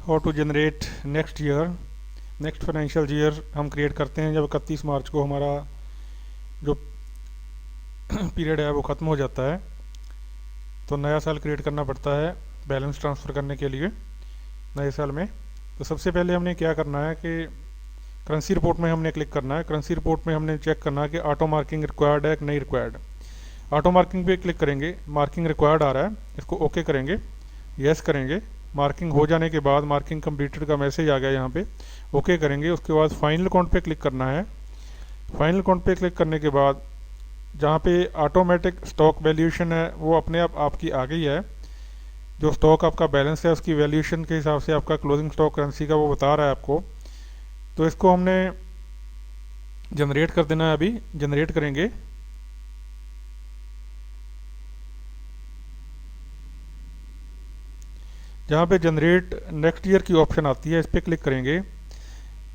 How to generate next financial year हम create करते हैं जब 31 मार्च को हमारा जो पीरियड है वो ख़त्म हो जाता है। तो नया साल क्रिएट करना पड़ता है बैलेंस ट्रांसफ़र करने के लिए नए साल में। तो सबसे पहले हमने क्या करना है कि करेंसी रिपोर्ट में हमने क्लिक करना है। करेंसी रिपोर्ट में हमने चेक करना है कि ऑटो मार्किंग रिक्वायर्ड है कि नहीं रिक्वायर्ड। ऑटो मार्किंग पे क्लिक करेंगे, मार्किंग रिक्वायर्ड आ रहा है, इसको ओके करेंगे, यस करेंगे। मार्किंग हो जाने के बाद मार्किंग कंप्लीटेड का मैसेज आ गया यहाँ पे, ओके करेंगे। उसके बाद फाइनल अकाउंट पे क्लिक करना है। फाइनल अकाउंट पे क्लिक करने के बाद जहाँ पे ऑटोमेटिक स्टॉक वैल्यूएशन है वो अपने आप आपकी आ गई है। जो स्टॉक आपका बैलेंस है उसकी वैल्यूएशन के हिसाब से आपका क्लोजिंग स्टॉक करेंसी का वो बता रहा है आपको। तो इसको हमने जनरेट कर देना है, अभी जनरेट करेंगे। जहाँ पे जनरेट नेक्स्ट ईयर की ऑप्शन आती है इस पर क्लिक करेंगे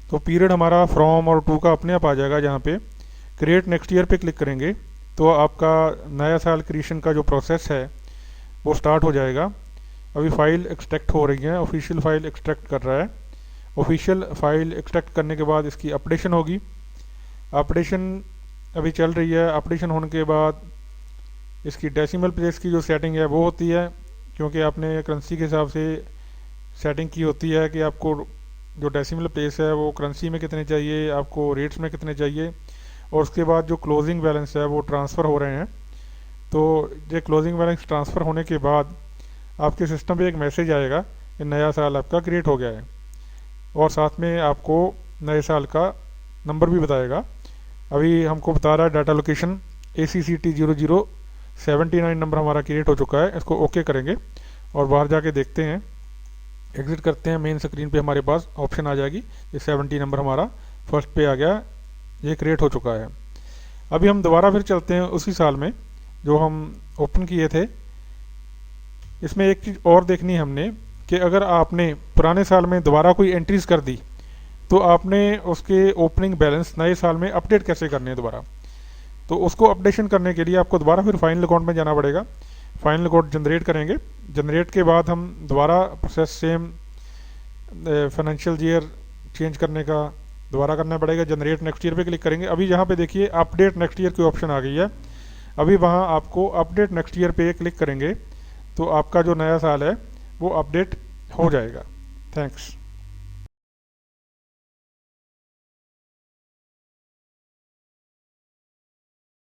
तो पीरियड हमारा फ्रॉम और टू का अपने आप आ जाएगा। जहाँ पे क्रिएट नेक्स्ट ईयर पे क्लिक करेंगे तो आपका नया साल क्रिएशन का जो प्रोसेस है वो स्टार्ट हो जाएगा। अभी फाइल एक्सट्रैक्ट हो रही है, ऑफिशियल फाइल एक्सट्रैक्ट कर रहा है। ऑफिशियल फाइल एक्सट्रैक्ट करने के बाद इसकी अपडेशन होगी। अपडेशन अभी चल रही है। अपडेशन होने के बाद इसकी डेसिमल प्लेस की जो सेटिंग है वो होती है, क्योंकि आपने करेंसी के हिसाब से सेटिंग की होती है कि आपको जो डेसिमल प्लेस है वो करेंसी में कितने चाहिए, आपको रेट्स में कितने चाहिए। और उसके बाद जो क्लोजिंग बैलेंस है वो ट्रांसफ़र हो रहे हैं। तो ये क्लोजिंग बैलेंस ट्रांसफ़र होने के बाद आपके सिस्टम पे एक मैसेज आएगा कि नया साल आपका क्रिएट हो गया है, और साथ में आपको नए साल का नंबर भी बताएगा। अभी हमको बता रहा है डाटा लोकेशन ACCT0079 नंबर हमारा क्रिएट हो चुका है। इसको ओके करेंगे और बाहर जाके देखते हैं, एग्जिट करते हैं। मेन स्क्रीन पे हमारे पास ऑप्शन आ जाएगी, ये 70 नंबर हमारा फर्स्ट पे आ गया, ये क्रिएट हो चुका है। अभी हम दोबारा फिर चलते हैं उसी साल में जो हम ओपन किए थे। इसमें एक चीज़ और देखनी है हमने कि अगर आपने पुराने साल में दोबारा कोई एंट्रीज कर दी तो आपने उसके ओपनिंग बैलेंस नए साल में अपडेट कैसे करने हैं दोबारा। तो उसको अपडेशन करने के लिए आपको दोबारा फिर फाइनल अकाउंट में जाना पड़ेगा। फाइनल अकाउंट जनरेट करेंगे। जनरेट के बाद हम दोबारा process same financial year change करने का दोबारा करना पड़ेगा। जनरेट नेक्स्ट ईयर पे क्लिक करेंगे। अभी यहाँ पे देखिए अपडेट नेक्स्ट ईयर की ऑप्शन आ गई है। अभी वहाँ आपको अपडेट नेक्स्ट ईयर पे क्लिक करेंगे तो आपका जो नया साल है वो अपडेट हो जाएगा। थैंक्स।